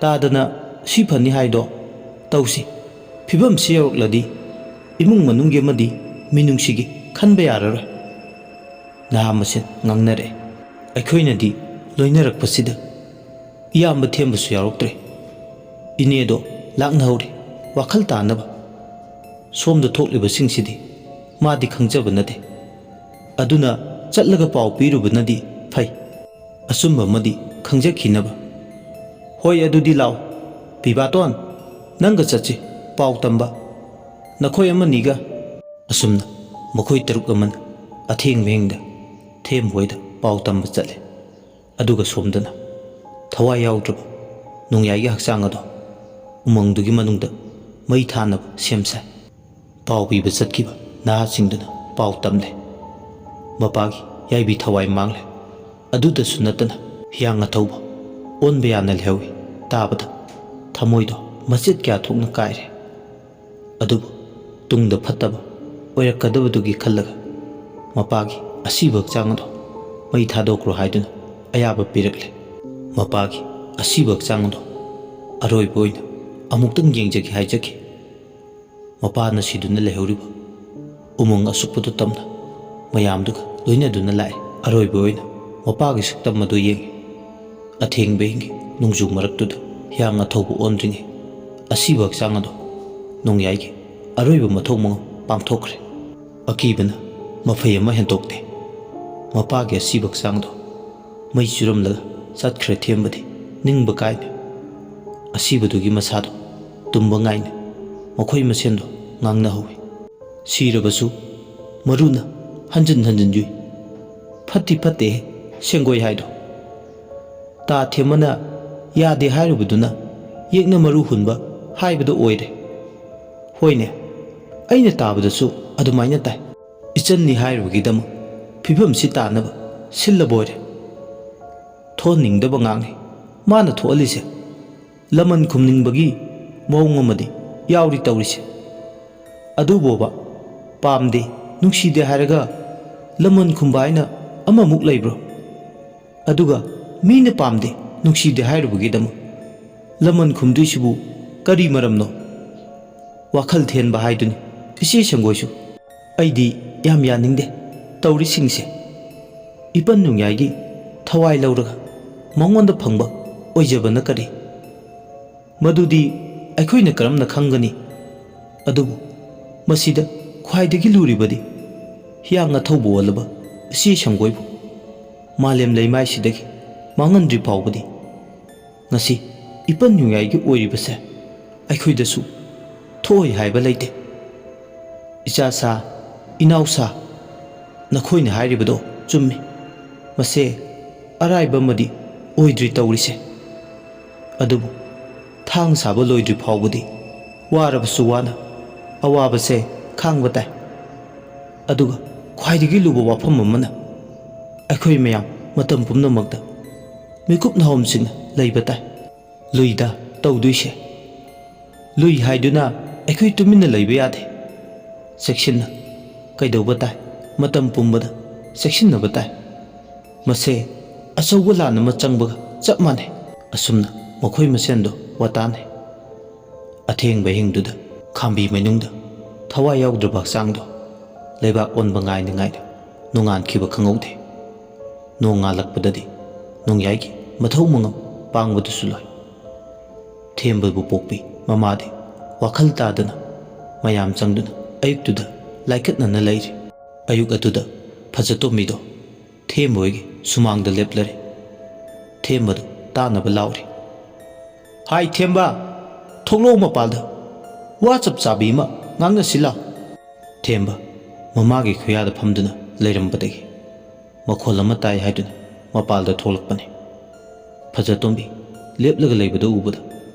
ꯇꯥꯗꯅ ꯁꯤ ꯐꯅꯤ ꯍꯥꯏꯗꯣ ꯇꯧꯁꯤ꯫ ꯐꯤꯕꯝꯁꯤ ꯌꯧꯔꯛꯂꯗꯤ ꯏꯃꯨꯡ ꯃꯅꯨꯡꯒꯤ ꯑꯃꯗꯤ ꯃꯤꯅꯨꯡꯁꯤꯒꯤ ꯈꯟꯕ ꯌꯥꯔꯔꯣꯏ꯫ ꯅꯍꯥ ꯃꯁꯦꯟ ꯉꯥꯡꯅꯔꯛꯑꯦ꯫ ꯑꯩꯈꯣꯏꯅꯗꯤ ꯂꯣꯏꯅꯔꯛꯄꯁꯤꯗ ꯏꯌꯥꯝꯕ ꯊꯦꯝꯕꯁꯨ ꯌꯥꯎꯔꯛꯇ꯭ꯔꯦ꯫ ꯏꯅꯦꯗꯣ ꯂꯥꯛꯅꯍꯧꯔꯤ ꯋꯥꯈꯜ ꯇꯥꯅꯕ꯫ ꯁꯣꯝꯗ ꯊꯣꯛꯂꯤꯕꯁꯤꯡꯁꯤꯗꯤ ꯃꯥꯗꯤ ꯈꯪꯖꯕ ꯅꯠꯇꯦ꯫ ꯑꯗꯨꯅ ꯆꯠꯂꯒ ꯄꯥꯎ ꯄꯤꯔꯨꯕꯅꯗꯤ ꯐꯩ꯫ ꯑꯆꯨꯝꯕ ꯑꯃꯗꯤ ꯈꯪꯖꯈꯤꯅꯕ꯫ ꯍꯣꯏ ꯑꯗꯨꯗꯤ ꯂꯥꯎ ꯄꯤꯕꯥꯇꯣꯟ, ꯅꯪꯒ ꯆꯠꯁꯤ ꯄꯥꯎ ꯇꯝꯕ, ꯅꯈꯣꯏ ꯑꯃꯅꯤꯒ꯫ ꯑꯁꯨꯝꯅ ꯃꯈꯣꯏ ꯇꯔꯨꯛ ꯑꯃꯅ ꯑꯊꯦꯡꯕ ꯊꯦꯝꯕꯣꯏꯗ ꯄꯥꯎ ꯇꯝꯕ ꯆꯠꯂꯦ꯫ ꯑꯗꯨꯒ ꯁꯣꯝꯗꯅ ꯊꯋꯥꯏ ꯌꯥꯎꯗ꯭ꯔꯕ ꯅꯣꯡꯌꯥꯏꯒꯤ ꯍꯛꯆꯥꯡ ꯑꯗꯣ ꯎꯃꯪꯗꯨꯒꯤ ꯃꯅꯨꯡꯗ ꯃꯩ ꯊꯥꯅꯕ ꯁꯦꯝ ꯁꯥꯏ꯫ ꯄꯥꯎ ꯄꯤꯕ ꯆꯠꯈꯤꯕ ꯅꯍꯥꯁꯤꯡꯗꯨꯅ ꯄꯥꯎ ꯇꯝꯂꯦ꯫ ꯃꯄꯥꯒꯤ ꯌꯥꯏꯕꯤ ꯊꯋꯥꯏ ꯃꯥꯡꯂꯦ꯫ ꯑꯗꯨꯗꯁꯨ ꯅꯠꯇꯅ ꯍꯤꯌꯥꯡ ꯑꯊꯧꯕ ꯑꯣꯟꯕ ꯌꯥꯅ ꯂꯩꯍꯧꯏ꯫ ꯇꯥꯕꯗ ꯊꯃꯣꯏꯗꯣ ꯃꯆꯦꯠ ꯀꯌꯥ ꯊꯣꯛꯅ ꯀꯥꯏꯔꯦ꯫ ꯑꯗꯨꯕꯨ ꯇꯨꯡꯗ ꯐꯠꯇꯕ ꯑꯣꯏꯔꯛꯀꯗꯕꯗꯨꯒꯤ ꯈꯜꯂꯒ ꯃꯄꯥꯒꯤ ꯑꯁꯤꯕ ꯍꯛꯆꯥꯡ ꯑꯗꯨ ꯃꯩ ꯊꯥꯗꯣꯛꯈ꯭ꯔꯣ ꯍꯥꯏꯗꯨꯅ ꯑꯌꯥꯕ ꯄꯤꯔꯛꯂꯦ꯫ ꯃꯄꯥꯒꯤ ꯑꯁꯤꯕ ꯍꯛꯆꯥꯡ ꯑꯗꯨ ꯑꯔꯣꯏꯕ ꯑꯣꯏꯅ ꯑꯃꯨꯛꯇꯪ ꯌꯦꯡꯖꯒꯦ ꯍꯥꯏꯖꯈꯤ꯫ ꯃꯄꯥꯅ ꯁꯤꯗꯨꯅ ꯂꯩꯍꯧꯔꯤꯕ ꯎꯃꯪ ꯑꯁꯨꯛꯄꯗꯨ ꯇꯝꯅ ꯃꯌꯥꯝꯗꯨꯒ ꯂꯣꯏꯅꯗꯨꯅ ꯂꯥꯛꯑꯦ꯫ ꯑꯔꯣꯏꯕ ꯑꯣꯏꯅ ꯃꯄꯥꯒꯤ ꯁꯛꯇꯝ ꯑꯗꯨ ꯌꯦꯡꯉꯤ꯫ ꯑꯊꯦꯡꯕ ꯑꯍꯤꯡꯒꯤ ꯅꯣꯡꯖꯨ ꯃꯔꯛꯇꯨꯗ ꯍꯤꯌꯥꯡ ꯑꯊꯧꯕ ꯑꯣꯟꯗ꯭ꯔꯤꯉꯩ ꯑꯁꯤꯕ ꯍꯛꯆꯥꯡ ꯑꯗꯨ ꯅꯣꯡꯌꯥꯏꯒꯤ ꯑꯔꯣꯏꯕ ꯃꯊꯧ ꯃꯉꯝ ꯄꯥꯡꯊꯣꯛꯈ꯭ꯔꯦ꯫ ꯑꯀꯤꯕꯅ ꯃꯐꯩ ꯑꯃ ꯍꯦꯟꯗꯣꯛꯇꯦ꯫ ꯃꯄꯥꯒꯤ ꯑꯁꯤꯕ ꯍꯛꯆꯥꯡꯗꯣ ꯃꯩ ꯆꯨꯔꯝꯂꯒ ꯆꯠꯈ꯭ꯔꯦ ꯊꯦꯝꯕꯗꯤ ꯅꯤꯡꯕ ꯀꯥꯏꯅ꯫ ꯑꯁꯤꯕꯗꯨꯒꯤ ꯃꯁꯥꯗꯣ ꯇꯨꯝꯕ ꯉꯥꯏꯅ ꯃꯈꯣꯏ ꯃꯁꯦꯟꯗꯣ ꯉꯥꯡꯅꯍꯧꯏ꯫ ꯁꯤꯔꯕꯁꯨ ꯃꯔꯨꯅ ꯍꯟꯖꯤꯟ ꯍꯟꯖꯤꯟ ꯌꯨꯏ꯫ ꯐꯠꯇꯤ ꯐꯠꯇꯦ ꯁꯦꯡꯒꯣꯏ ꯍꯥꯏꯗꯣ꯫ ꯇꯥ ꯊꯦꯝꯃꯅ ꯌꯥꯗꯦ ꯍꯥꯏꯔꯨꯕꯗꯨꯅ ꯌꯦꯛꯅ ꯃꯔꯨ ꯍꯨꯟꯕ ꯍꯥꯏꯕꯗꯣ ꯑꯣꯏꯔꯦ꯫ ꯍꯣꯏꯅꯦ, ꯑꯩꯅ ꯇꯥꯕꯗꯁꯨ ꯑꯗꯨꯃꯥꯏꯅ ꯇꯥꯏ꯫ ꯏꯆꯟꯅꯤ ꯍꯥꯏꯔꯨꯕꯒꯤꯗꯃꯛ ꯐꯤꯕꯝꯁꯤ ꯇꯥꯅꯕ ꯁꯤꯜꯂꯕ ꯑꯣꯏꯔꯦ꯫ ꯊꯣꯛꯍꯟꯅꯤꯡꯗꯕ ꯉꯥꯡꯅꯤ ꯃꯥꯅ ꯊꯣꯛꯍꯜꯂꯤꯁꯦ꯫ ꯂꯃꯟ ꯈꯨꯝꯅꯤꯡꯕꯒꯤ ꯃꯑꯣꯡ ꯑꯃꯗꯤ ꯌꯥꯎꯔꯤ ꯇꯧꯔꯤꯁꯦ꯫ ꯑꯗꯨꯕꯣꯕ ꯄꯥꯝꯗꯦ ꯅꯨꯡꯁꯤꯗꯦ ꯍꯥꯏꯔꯒ ꯂꯃꯟ ꯈꯨꯝꯕ ꯍꯥꯏꯅ ꯑꯃꯃꯨꯛ ꯂꯩꯕ꯭ꯔꯣ? ꯑꯗꯨꯒ ꯃꯤꯅ ꯄꯥꯝꯗꯦ ꯅꯨꯡꯁꯤꯗꯦ ꯍꯥꯏꯔꯨꯕꯒꯤꯗꯃꯛ ꯂꯃꯟ ꯈꯨꯝꯗꯣꯏꯁꯤꯕꯨ ꯀꯔꯤ ꯃꯔꯝꯅꯣ? ꯋꯥꯈꯜ ꯊꯦꯟꯕ ꯍꯥꯏꯗꯨꯅꯤ ꯏꯆꯦ ꯁꯪꯒꯣꯏꯁꯨ꯫ ꯑꯩꯗꯤ ꯌꯥꯝ ꯌꯥꯅꯤꯡꯗꯦ ꯇꯧꯔꯤꯁꯤꯡꯁꯦ꯫ ꯏꯄꯟ ꯅꯣꯡꯌꯥꯏꯒꯤ ꯊꯋꯥꯏ ꯂꯧꯔꯒ ꯃꯉꯣꯟꯗ ꯐꯪꯕ ꯑꯣꯏꯖꯕꯅ ꯀꯔꯤ? ꯃꯗꯨꯗꯤ ꯑꯩꯈꯣꯏꯅ ꯀꯔꯝꯅ ꯈꯪꯒꯅꯤ? ꯑꯗꯨꯕꯨ ꯃꯁꯤꯗ ꯈ꯭ꯋꯥꯏꯗꯒꯤ ꯂꯨꯔꯤꯕꯗꯤ ꯍꯤꯌꯥꯡ ꯑꯊꯧꯕ ꯑꯣꯜꯂꯕ ꯏꯆꯦ ꯁꯪꯒꯣꯏꯕꯨ ꯃꯥꯂꯦꯝ ꯂꯩꯃꯥꯏꯁꯤꯗꯒꯤ ꯃꯥꯡꯍꯟꯗ꯭ꯔꯤ ꯐꯥꯎꯕꯗꯤ ꯉꯁꯤ ꯏꯄꯟ ꯅꯣꯡꯌꯥꯏꯒꯤ ꯑꯣꯏꯔꯤꯕꯁꯦ ꯑꯩꯈꯣꯏꯗꯁꯨ ꯊꯣꯛꯑꯣꯏ ꯍꯥꯏꯕ ꯂꯩꯇꯦ꯫ ꯏꯆꯥꯁꯥ ꯏꯅꯥꯎꯁꯥ, ꯅꯈꯣꯏꯅ ꯍꯥꯏꯔꯤꯕꯗꯣ ꯆꯨꯝꯃꯤ꯫ ꯃꯁꯦ ꯑꯔꯥꯏꯕ ꯑꯃꯗꯤ ꯑꯣꯏꯗ꯭ꯔꯤ ꯇꯧꯔꯤꯁꯦ꯫ ꯑꯗꯨꯕꯨ ꯊꯥꯡ ꯁꯥꯕ ꯂꯣꯏꯗ꯭ꯔꯤ ꯐꯥꯎꯕꯗꯤ ꯋꯥꯔꯕꯁꯨ ꯋꯥꯅ ꯑꯋꯥꯕꯁꯦ ꯈꯥꯡꯕ ꯇꯥꯏ꯫ ꯑꯗꯨꯒ ꯈ꯭ꯋꯥꯏꯗꯒꯤ ꯂꯨꯕ ꯋꯥꯐꯝ ꯑꯃꯅ ꯑꯩꯈꯣꯏ ꯃꯌꯥꯝ ꯃꯇꯝ ꯄꯨꯝꯅꯃꯛꯇ ꯃꯤꯀꯨꯞ ꯅꯥꯍꯣꯝꯁꯤꯡꯅ ꯂꯩꯕ ꯇꯥꯏ꯫ ꯂꯨꯏꯗ ꯇꯧꯗꯣꯏꯁꯦ꯫ ꯂꯨꯏ ꯍꯥꯏꯗꯨꯅ ꯑꯩꯈꯣꯏ ꯇꯨꯃꯤꯟꯅ ꯂꯩꯕ ꯌꯥꯗꯦ꯫ ꯆꯦꯛꯁꯤꯟꯅ ꯀꯩꯗꯧꯕ ꯇꯥꯏ? ꯃꯇꯝ ꯄꯨꯝꯕꯗ ꯆꯦꯛꯁꯤꯟꯅꯕ ꯇꯥꯏ꯫ ꯃꯁꯦ ꯑꯆꯧꯕ ꯂꯥꯟ ꯑꯃ ꯆꯪꯕꯒ ꯆꯞ ꯃꯥꯟꯅꯩ꯫ ꯑꯁꯨꯝꯅ ꯃꯈꯣꯏ ꯃꯁꯦꯟꯗꯣ ꯋꯥꯇꯥꯅꯩ꯫ ꯑꯊꯦꯡꯕ ꯑꯍꯤꯡꯗꯨꯗ ꯈꯥꯝꯕꯤ ꯃꯅꯨꯡꯗ ꯊꯋꯥꯏ ꯌꯥꯎꯗ꯭ꯔꯕ ꯍꯛꯆꯥꯡꯗꯣ ꯂꯩꯕꯥꯛ ꯑꯣꯟꯕ ꯉꯥꯏꯅ ꯉꯥꯏꯅ ꯅꯣꯡꯉꯥꯟꯈꯤꯕ ꯈꯪꯍꯧꯗꯦ꯫ ꯅꯣꯡ ꯉꯥꯜꯂꯛꯄꯗꯗꯤ ꯅꯣꯡꯌꯥꯏꯒꯤ ꯃꯊꯧ ꯃꯉꯝ ꯄꯥꯡꯕꯗꯨꯁꯨ ꯂꯣꯏ꯫ ꯊꯦꯝꯕꯕꯨ ꯄꯣꯛꯄꯤ ꯃꯃꯥꯗꯤ ꯋꯥꯈꯜ ꯇꯥꯗꯅ ꯃꯌꯥꯝ ꯆꯪꯗꯨꯅ ꯑꯌꯨꯛꯇꯨꯗ ꯂꯥꯏꯀꯠꯅꯅ ꯂꯩꯔꯤ꯫ ꯑꯌꯨꯛ ꯑꯗꯨꯗ ꯐꯖꯇꯣꯝꯕꯤꯗꯣ ꯊꯦꯝꯕ ꯍꯣꯏꯒꯤ ꯁꯨꯃꯥꯡꯗ ꯂꯦꯞꯂꯔꯦ꯫ ꯊꯦꯝꯕꯗꯨ ꯇꯥꯅꯕ ꯂꯥꯎꯔꯤ꯫ ꯍꯥꯏ ꯊꯦꯝꯕ, ꯊꯣꯛꯂꯛꯑꯣ ꯃꯄꯥꯜꯗ, ꯋꯥ ꯆꯞ ꯆꯥꯕꯤ ꯑꯃ ꯉꯥꯡꯅꯁꯤ ꯂꯥꯎ꯫ ꯊꯦꯝꯕ ꯃꯃꯥꯒꯤ ꯈꯨꯌꯥꯗ ꯐꯝꯗꯨꯅ ꯂꯩꯔꯝꯕꯗꯒꯤ ꯃꯈꯣꯜ ꯑꯃ ꯇꯥꯏ ꯍꯥꯏꯗꯨꯅ ꯃꯄꯥꯜꯗ ꯊꯣꯛꯂꯛꯄꯅꯤ꯫ ꯐꯖꯇꯣꯝꯕꯤ ꯂꯦꯞꯂꯒ ꯂꯩꯕꯗꯨ ꯎꯕꯗ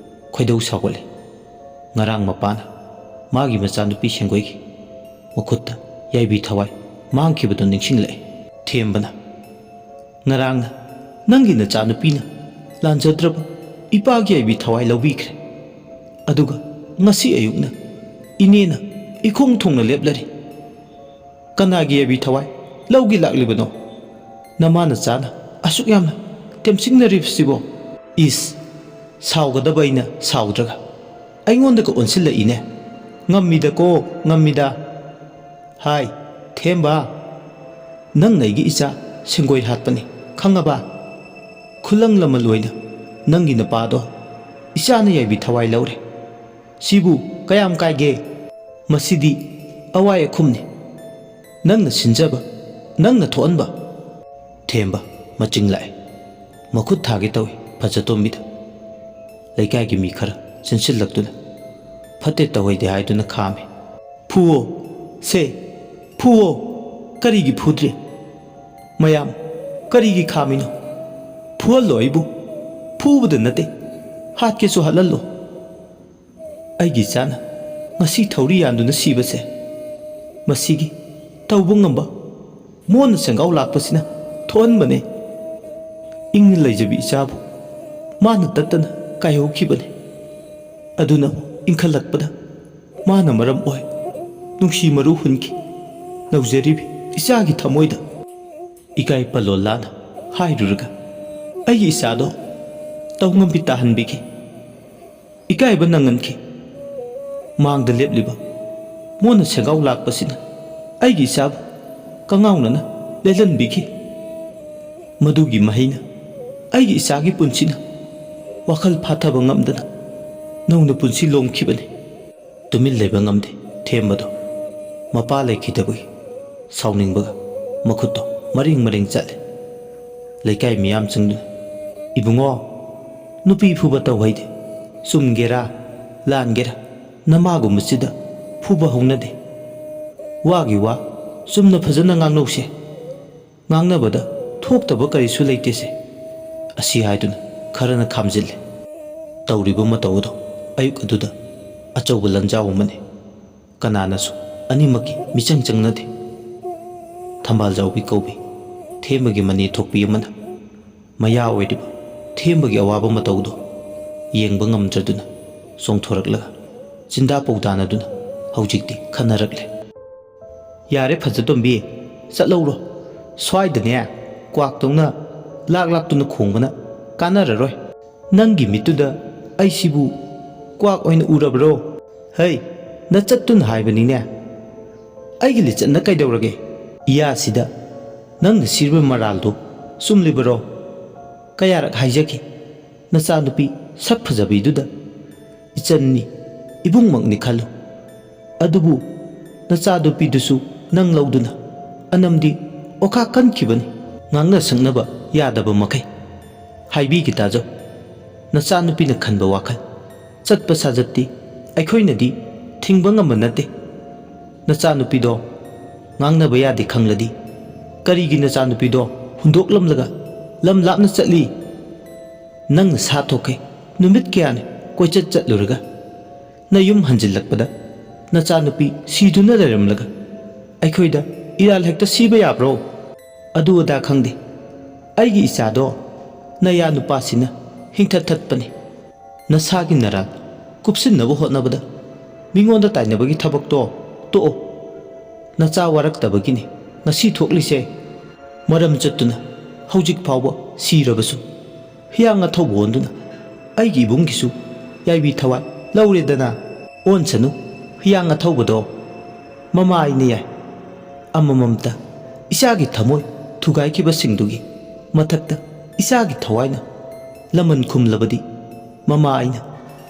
ꯈꯣꯏꯗꯧ ꯁꯥꯎꯒꯠꯂꯤ꯫ ꯉꯔꯥꯡ ꯃꯄꯥꯅ ꯃꯥꯒꯤ ꯃꯆꯥꯅꯨꯄꯤ ꯁꯦꯡꯒꯣꯏꯒꯤ ꯃꯈꯨꯠꯇ ꯌꯥꯏꯕꯤ ꯊꯋꯥꯏ ꯃꯥꯡꯈꯤꯕꯗꯨ ꯅꯤꯡꯁꯤꯡꯂꯛꯏ꯫ ꯊꯦꯝꯕꯅ ꯉꯔꯥꯡꯅ ꯅꯪꯒꯤ ꯅꯆꯥꯅꯨꯄꯤꯅ ꯂꯥꯟꯖꯗ꯭ꯔꯕ ꯏꯄꯥꯒꯤ ꯌꯥꯏꯕꯤ ꯊꯋꯥꯏ ꯂꯧꯕꯤꯈ꯭ꯔꯦ꯫ ꯑꯗꯨꯒ ꯉꯁꯤ ꯑꯌꯨꯛꯅ ꯏꯅꯦꯅ ꯏꯈꯣꯡ ꯊꯨꯡꯅ ꯂꯦꯞꯂꯔꯤ꯫ ꯀꯅꯥꯒꯤ ꯌꯥꯏꯕꯤ ꯊꯋꯥꯏ ꯂꯧꯒꯦ ꯂꯥꯛꯂꯤꯕꯅꯣ? ꯅꯃꯥꯅ ꯆꯥꯅ ꯑꯁꯨꯛ ꯌꯥꯝꯅ ꯇꯦꯝꯁꯤꯡꯅꯔꯤꯕꯁꯤꯕꯣ? ꯏꯁ, ꯁꯥꯎꯒꯗꯕ ꯑꯩꯅ ꯁꯥꯎꯗ꯭ꯔꯒ ꯑꯩꯉꯣꯟꯗꯒ ꯑꯣꯟꯁꯤꯜꯂꯛꯏꯅꯦ꯫ ꯉꯝꯃꯤꯗꯀꯣ ꯉꯝꯃꯤꯗ꯫ ꯍꯥꯏ ꯊꯦꯝꯕ, ꯅꯪꯅ ꯑꯩꯒꯤ ꯏꯆꯥ ꯁꯦꯡꯒꯣꯏ ꯍꯥꯠꯄꯅꯤ ꯈꯪꯉꯕ? ꯈꯨꯂꯪ ꯂꯃꯟ ꯑꯣꯏꯅ ꯅꯪꯒꯤ ꯅꯄꯥꯗꯣ ꯏꯆꯥꯅ ꯌꯥꯏꯕꯤ ꯊꯋꯥꯏ ꯂꯧꯔꯦ꯫ ꯁꯤꯕꯨ ꯀꯌꯥꯝ ꯀꯥꯏꯒꯦ? ꯃꯁꯤꯗꯤ ꯑꯋꯥꯏ ꯑꯈꯨꯝꯅꯤ꯫ ꯅꯪꯅ ꯁꯤꯟꯖꯕ, ꯅꯪꯅ ꯊꯣꯛꯍꯟꯕ꯫ ꯊꯦꯝꯕ ꯃꯆꯤꯡ ꯂꯥꯛꯑꯦ꯫ ꯃꯈꯨꯠ ꯊꯥꯒꯦ ꯇꯧꯏ ꯐꯖꯇꯣꯝꯕꯤꯗ꯫ ꯂꯩꯀꯥꯏꯒꯤ ꯃꯤ ꯈꯔ ꯆꯦꯟꯁꯤꯜꯂꯛꯇꯨꯅ ꯐꯠꯇꯦ ꯇꯧꯍꯩꯗꯦ ꯍꯥꯏꯗꯨꯅ ꯈꯥꯝꯃꯤ꯫ ꯐꯨꯋꯣ ꯁꯦ, ꯐꯨꯋꯣ꯫ ꯀꯔꯤꯒꯤ ꯐꯨꯗ꯭ꯔꯤ? ꯃꯌꯥꯝ ꯀꯔꯤꯒꯤ ꯈꯥꯝꯃꯤꯅꯣ? ꯐꯨꯍꯜꯂꯣ ꯑꯩꯕꯨ꯫ ꯐꯨꯕꯗ ꯅꯠꯇꯦ, ꯍꯥꯠꯀꯦꯁꯨ ꯍꯥꯠꯍꯜꯂꯣ꯫ ꯑꯩꯒꯤ ꯏꯆꯥꯅ ꯉꯁꯤ ꯊꯧꯔꯤ ꯌꯥꯟꯗꯨꯅ ꯁꯤꯕꯁꯦ ꯃꯁꯤꯒꯤ ꯇꯧꯕ ꯉꯝꯕ ꯃꯣꯟꯅ ꯁꯦꯡꯒꯥꯎ ꯂꯥꯛꯄꯁꯤꯅ ꯊꯣꯛꯍꯟꯕꯅꯦ꯫ ꯏꯪꯅ ꯂꯩꯖꯕꯤ ꯏꯆꯥꯕꯨ ꯃꯥꯅ ꯇꯠꯇꯅ ꯀꯥꯏꯍꯧꯈꯤꯕꯅꯤ꯫ ꯑꯗꯨꯅ ꯏꯟꯈꯠꯂꯛꯄꯗ ꯃꯥꯅ ꯃꯔꯝ ꯑꯣꯏ ꯅꯨꯡꯁꯤ ꯃꯔꯨ ꯍꯨꯟꯈꯤ ꯅꯧꯖꯔꯤꯕꯤ ꯏꯆꯥꯒꯤ ꯊꯃꯣꯏꯗ꯫ ꯏꯀꯥꯏ ꯄꯜꯂꯣꯟ ꯂꯥꯅ ꯍꯥꯏꯔꯨꯔꯒ ꯑꯩꯒꯤ ꯏꯆꯥꯗꯣ ꯇꯧꯉꯝꯕꯤ ꯇꯥꯍꯟꯕꯤꯈꯤ, ꯏꯀꯥꯏꯕ ꯅꯪꯍꯟꯈꯤ꯫ ꯃꯥꯡꯗ ꯂꯦꯞꯂꯤꯕ ꯃꯣꯟꯅ ꯁꯦꯡꯒꯥꯎ ꯂꯥꯛꯄꯁꯤꯅ ꯑꯩꯒꯤ ꯏꯆꯥꯕꯨ ꯀꯉꯥꯎꯅꯅ ꯂꯦꯜꯍꯟꯕꯤꯈꯤ꯫ ꯃꯗꯨꯒꯤ ꯃꯍꯩꯅ ꯑꯩꯒꯤ ꯏꯆꯥꯒꯤ ꯄꯨꯟꯁꯤꯅ ꯋꯥꯈꯜ ꯐꯥꯊꯕ ꯉꯝꯗꯅ ꯅꯧꯅ ꯄꯨꯟꯁꯤ ꯂꯣꯝꯈꯤꯕꯅꯤ꯫ ꯇꯨꯃꯤꯟ ꯂꯩꯕ ꯉꯝꯗꯦ ꯊꯦꯝꯕꯗꯣ꯫ ꯃꯄꯥ ꯂꯩꯈꯤꯗꯕꯒꯤ ꯁꯥꯎꯅꯤꯡꯕꯒ ꯃꯈꯨꯠꯇꯣ ꯃꯔꯦꯡ ꯃꯔꯦꯡ ꯆꯠꯂꯦ꯫ ꯂꯩꯀꯥꯏ ꯃꯤꯌꯥꯝ ꯆꯪꯗꯨꯅ "ꯏꯕꯨꯡꯉꯣ, ꯅꯨꯄꯤ ꯐꯨꯕ ꯇꯧꯍꯩꯗꯦ, ꯆꯨꯝꯒꯦꯔꯥ ꯂꯥꯟꯒꯦꯔꯥ ꯅꯃꯥꯒꯨꯝꯕꯁꯤꯗ ꯐꯨꯕ ꯍꯧꯅꯗꯦ꯫ ꯋꯥꯒꯤ ꯋꯥ ꯆꯨꯝꯅ ꯐꯖꯅ ꯉꯥꯡꯅꯧꯁꯦ, ꯉꯥꯡꯅꯕꯗ ꯊꯣꯛꯇꯕ ꯀꯔꯤꯁꯨ ꯂꯩꯇꯦꯁꯦ" ꯑꯁꯤ ꯍꯥꯏꯗꯨꯅ ꯈꯔꯅ ꯈꯥꯝꯖꯤꯜꯂꯦ꯫ ꯇꯧꯔꯤꯕ ꯃꯇꯧ ꯑꯗꯣ ꯑꯌꯨꯛ ꯑꯗꯨꯗ ꯑꯆꯧꯕ ꯂꯟꯖꯥꯎ ꯑꯃꯅꯤ꯫ ꯀꯅꯥꯅꯁꯨ ꯑꯅꯤꯃꯛꯀꯤ ꯃꯤꯆꯪ ꯆꯪꯅꯗꯦ꯫ ꯊꯝꯕꯥꯜ ꯖꯥꯎꯕꯤ ꯀꯧꯕꯤ ꯊꯦꯝꯕꯒꯤ ꯃꯅꯦ ꯊꯣꯛꯄꯤ ꯑꯃꯅ ꯃꯌꯥ ꯑꯣꯏꯔꯤꯕ ꯊꯦꯝꯕꯒꯤ ꯑꯋꯥꯕ ꯃꯇꯧꯗꯣ ꯌꯦꯡꯕ ꯉꯝꯗ꯭ꯔꯗꯨꯅ ꯆꯣꯡꯊꯣꯔꯛꯂꯒ ꯆꯤꯟꯗꯥ ꯄꯧꯗꯥꯅꯗꯨꯅ ꯍꯧꯖꯤꯛꯇꯤ ꯈꯟꯅꯔꯛꯂꯦ꯫ ꯌꯥꯔꯦ ꯐꯖꯇꯣꯝꯕꯤ, ꯆꯠꯂꯧꯔꯣ꯫ ꯁ꯭ꯋꯥꯏꯗꯅꯦ ꯀ꯭ꯋꯥꯛꯇꯧꯅ ꯂꯥꯛꯇꯨꯅ ꯈꯣꯡꯕꯅ ꯀꯥꯟꯅꯔꯔꯣꯏ꯫ ꯅꯪꯒꯤ ꯃꯤꯠꯇꯨꯗ ꯑꯩꯁꯤꯕꯨ ꯀ꯭ꯋꯥꯛ ꯑꯣꯏꯅ ꯎꯔꯕ꯭ꯔꯣ? ꯍꯩ, ꯅꯆꯠꯇꯨꯅ ꯍꯥꯏꯕꯅꯤꯅꯦ꯫ ꯑꯩꯒꯤ ꯂꯤꯆꯠꯅ ꯀꯩꯗꯧꯔꯒꯦ? ꯏꯌꯥꯁꯤꯗ ꯅꯪꯅ ꯁꯤꯔꯤꯕ ꯃꯔꯥꯜꯗꯣ ꯆꯨꯝꯂꯤꯕꯔꯣ? ꯀꯌꯥꯔꯛ ꯍꯥꯏꯖꯈꯤ, ꯅꯆꯥꯅꯨꯄꯤ ꯁꯛ ꯐꯖꯕꯤꯗꯨꯗ ꯏꯆꯟꯅꯤ, ꯏꯕꯨꯡꯃꯛꯅꯤ ꯈꯜꯂꯨ꯫ ꯑꯗꯨꯕꯨ ꯅꯆꯥꯅꯨꯄꯤꯗꯨꯁꯨ ꯅꯪ ꯂꯧꯗꯨꯅ ꯑꯅꯝꯗꯤ ꯑꯣꯈꯥꯛ ꯀꯟꯈꯤꯕꯅꯤ꯫ ꯉꯥꯡꯅ ꯁꯛꯅꯕ ꯌꯥꯗꯕ ꯃꯈꯩ ꯍꯥꯏꯕꯤꯒꯦ ꯇꯥꯖꯧ꯫ ꯅꯆꯥꯅꯨꯄꯤꯅ ꯈꯟꯕ ꯋꯥꯈꯜ, ꯆꯠꯄ ꯁꯥꯖꯠꯇꯤ ꯑꯩꯈꯣꯏꯅꯗꯤ ꯊꯤꯡꯕ ꯉꯝꯕ ꯅꯠꯇꯦ꯫ ꯅꯆꯥꯅꯨꯄꯤꯗꯣ ꯉꯥꯡꯅꯕ ꯌꯥꯗꯦ ꯈꯪꯂꯗꯤ ꯀꯔꯤꯒꯤ ꯅꯆꯥꯅꯨꯄꯤꯗꯣ ꯍꯨꯟꯗꯣꯛꯂꯝꯂꯒ ꯂꯝ ꯂꯥꯞꯅ ꯆꯠꯂꯤ? ꯅꯪꯅ ꯁꯥ ꯊꯣꯛꯈꯩ ꯅꯨꯃꯤꯠ ꯀꯌꯥꯅꯤ ꯀꯣꯏꯆꯠ ꯆꯠꯂꯨꯔꯒ ꯅꯌꯨꯝ ꯍꯟꯖꯤꯜꯂꯛꯄꯗ ꯅꯆꯥꯅꯨꯄꯤ ꯁꯤꯗꯨꯅ ꯂꯩꯔꯝꯂꯒ ꯑꯩꯈꯣꯏꯗ ꯏꯔꯥꯜ ꯍꯦꯛꯇ ꯁꯤꯕ ꯌꯥꯕ꯭ꯔꯣ? ꯑꯗꯨ ꯑꯗꯥ ꯈꯪꯗꯦ, ꯑꯩꯒꯤ ꯏꯆꯥꯗꯣ ꯅꯌꯥ ꯅꯨꯄꯥꯁꯤꯅ ꯍꯤꯡꯊꯠꯊꯠꯄꯅꯤ꯫ ꯅꯁꯥꯒꯤ ꯅꯔꯥꯜ ꯀꯨꯞꯁꯤꯟꯅꯕ ꯍꯣꯠꯅꯕꯗ ꯃꯤꯉꯣꯟꯗ ꯇꯥꯏꯅꯕꯒꯤ ꯊꯕꯛꯇꯣ ꯇꯣꯛꯑꯣ꯫ ꯅꯆꯥ ꯋꯥꯔꯛꯇꯕꯒꯤꯅꯤ ꯉꯁꯤ ꯊꯣꯛꯂꯤꯁꯦ꯫ ꯃꯔꯝ ꯆꯠꯇꯨꯅ ꯍꯧꯖꯤꯛ ꯐꯥꯎꯕ ꯁꯤꯔꯕꯁꯨ ꯍꯤꯌꯥꯡ ꯑꯊꯧꯕ ꯑꯣꯟꯗꯨꯅ ꯑꯩꯒꯤ ꯏꯕꯨꯡꯒꯤꯁꯨ ꯌꯥꯏꯕꯤ ꯊꯋꯥꯏ ꯂꯧꯔꯦꯗꯅ꯫ ꯑꯣꯟꯁꯅꯨ ꯍꯤꯌꯥꯡ ꯑꯊꯧꯕꯗꯣ, ꯃꯃꯥ ꯑꯩꯅ ꯌꯥꯏ꯫ ꯑꯃꯃꯝꯇ ꯏꯆꯥꯒꯤ ꯊꯃꯣꯏ ꯊꯨꯒꯥꯏꯈꯤꯕꯁꯤꯡꯗꯨꯒꯤ ꯃꯊꯛꯇ ꯏꯆꯥꯒꯤ ꯊꯋꯥꯏꯅ ꯂꯃꯟ ꯈꯨꯝꯂꯕꯗꯤ ꯃꯃꯥ ꯑꯩꯅ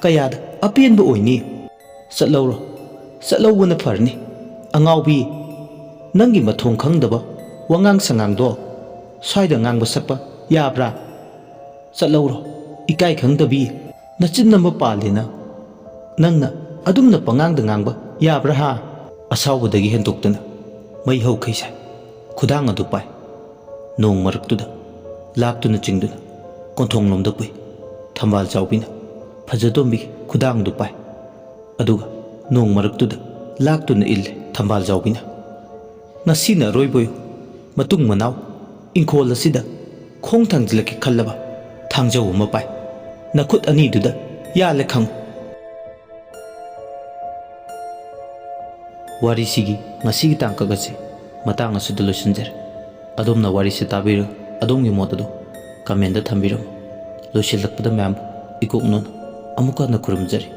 ꯀꯌꯥꯗ ꯑꯄꯦꯟꯕ ꯑꯣꯏꯅꯤ꯫ ꯆꯠꯂꯧꯔꯣ, ꯆꯠꯂꯧꯕꯅ ꯐꯔꯅꯤ꯫ ꯑꯉꯥꯎꯕꯤ, ꯅꯪꯒꯤ ꯃꯊꯣꯡ ꯈꯪꯗꯕ ꯋꯥꯉꯥꯡ ꯁꯉꯥꯡꯗꯣ ꯁ꯭ꯋꯥꯏꯗ ꯉꯥꯡꯕ ꯁꯛꯄ ꯌꯥꯕ꯭ꯔꯥ? ꯆꯠꯂꯧꯔꯣ, ꯏꯀꯥꯏ ꯈꯪꯗꯕꯤ, ꯅꯆꯤꯟ ꯑꯃ ꯄꯥꯜꯂꯦꯅ ꯅꯪꯅ ꯑꯗꯨꯝꯅ ꯄꯉꯥꯡꯗ ꯉꯥꯡꯕ ꯌꯥꯕ꯭ꯔꯥ ꯍꯥ? ꯑꯁꯥꯎꯕꯗꯒꯤ ꯍꯦꯟꯗꯣꯛꯇꯨꯅ ꯃꯩ ꯍꯧꯈꯩ ꯁꯥꯏ꯫ ꯈꯨꯗꯥꯡ ꯑꯗꯨ ꯄꯥꯏ꯫ ꯅꯣꯡ ꯃꯔꯛꯇꯨꯗ ꯂꯥꯛꯇꯨꯅ ꯆꯤꯡꯗꯨꯅ ꯀꯣꯟꯊꯣꯡꯂꯣꯝꯗ ꯄꯨꯏ꯫ ꯊꯝꯕꯥꯜ ꯖꯥꯎꯕꯤꯅ ꯐꯖꯇꯣꯝꯕꯤꯒꯤ ꯈꯨꯗꯥꯡꯗꯨ ꯄꯥꯏ, ꯑꯗꯨꯒ ꯅꯣꯡ ꯃꯔꯛꯇꯨꯗ ꯂꯥꯛꯇꯨꯅ ꯏꯜꯂꯦ꯫ ꯊꯝꯕꯥꯜ ꯖꯥꯎꯕꯤꯅ "ꯉꯁꯤꯅ ꯑꯔꯣꯏꯕꯌꯨ, ꯃꯇꯨꯡ ꯃꯅꯥꯎ ꯏꯪꯈꯣꯜ ꯑꯁꯤꯗ ꯈꯣꯡ ꯊꯥꯡꯖꯤꯜꯂꯛꯀꯦ ꯈꯜꯂꯕ ꯊꯥꯡꯖꯧ ꯑꯃ ꯄꯥꯏ, ꯅꯈꯨꯠ ꯑꯅꯤꯗꯨꯗ ꯌꯥꯜꯂꯦ ꯈꯪꯉꯨ"꯫ ꯋꯥꯔꯤꯁꯤꯒꯤ ꯉꯁꯤꯒꯤ ꯇꯥꯡꯀꯛ ꯑꯁꯤ ꯃꯇꯥꯡ ꯑꯁꯤꯗ ꯂꯣꯏꯁꯤꯟꯖꯔꯦ꯫ ꯑꯗꯣꯝꯅ ꯋꯥꯔꯤꯁꯤ ꯇꯥꯕꯤꯔꯒ ꯑꯗꯣꯝꯒꯤ ꯃꯣꯠ ꯑꯗꯨ ꯀꯃꯦꯟꯗ ꯊꯝꯕꯤꯔꯝꯃꯨ꯫ ꯂꯣꯏꯁꯤꯜꯂꯛꯄꯗ ꯃꯌꯥꯝꯕꯨ ꯏꯀꯣꯛꯅꯅ ꯑꯃꯨꯛ ꯍꯟꯅ ꯈꯨꯔꯨꯝꯖꯔꯤ꯫